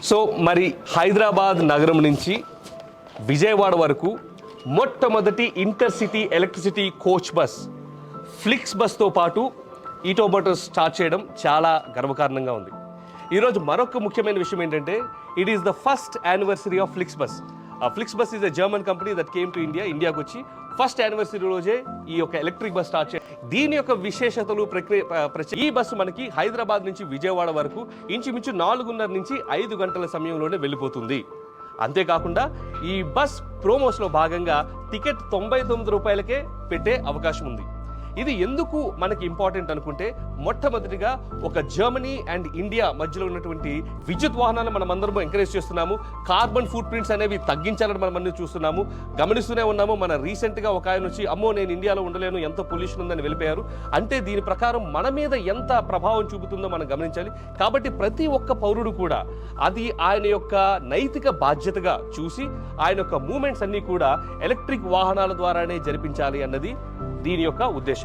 So మరి హైదరాబాద్ నగరం నుంచి విజయవాడ వరకు మొట్టమొదటి ఇంటర్సిటీ ఎలక్ట్రిసిటీ కోచ్ బస్ ఫ్లిక్స్ బస్తో పాటు ఈటో మోటార్స్ స్టార్ట్ చేయడం చాలా గర్వకారణంగా ఉంది. ఈరోజు మరొక ముఖ్యమైన విషయం ఏంటంటే it is the first anniversary of Flix bus. Flix bus is a German company that came to ఇండియాకి వచ్చి ఫస్ట్ యానివర్సరీ రోజే ఈ యొక్క ఎలక్ట్రిక్ బస్ స్టార్ట్ చేయాలి. దీని యొక్క విశేషతలు ఈ బస్సు మనకి హైదరాబాద్ నుంచి విజయవాడ వరకు ఇంచుమించు 4:30 నుంచి 5 గంటల సమయంలోనే వెళ్ళిపోతుంది. అంతేకాకుండా ఈ బస్ ప్రోమోస్లో భాగంగా టికెట్ 99 రూపాయలకే పెట్టే అవకాశం ఉంది. ఇది ఎందుకు మనకి ఇంపార్టెంట్ అనుకుంటే మొట్టమొదటిగా ఒక జర్మనీ అండ్ ఇండియా మధ్యలో ఉన్నటువంటి విద్యుత్ వాహనాలను మనం అందరం ఎంకరేజ్ చేస్తున్నాము. కార్బన్ ఫుట్ ప్రింట్స్ అనేవి తగ్గించాలని మనం అన్ని చూస్తున్నాము, గమనిస్తూనే ఉన్నాము. మన రీసెంట్గా ఒక ఆయన వచ్చి అమ్మో నేను ఇండియాలో ఉండలేను, ఎంత పొల్యూషన్ ఉందని వెళ్ళిపోయారు. అంటే దీని ప్రకారం మన మీద ఎంత ప్రభావం చూపుతుందో మనం గమనించాలి. కాబట్టి ప్రతి ఒక్క పౌరుడు కూడా అది ఆయన యొక్క నైతిక బాధ్యతగా చూసి ఆయన యొక్క మూమెంట్స్ అన్నీ కూడా ఎలక్ట్రిక్ వాహనాల ద్వారానే జరిపించాలి అన్నది దీని యొక్క ఉద్దేశం.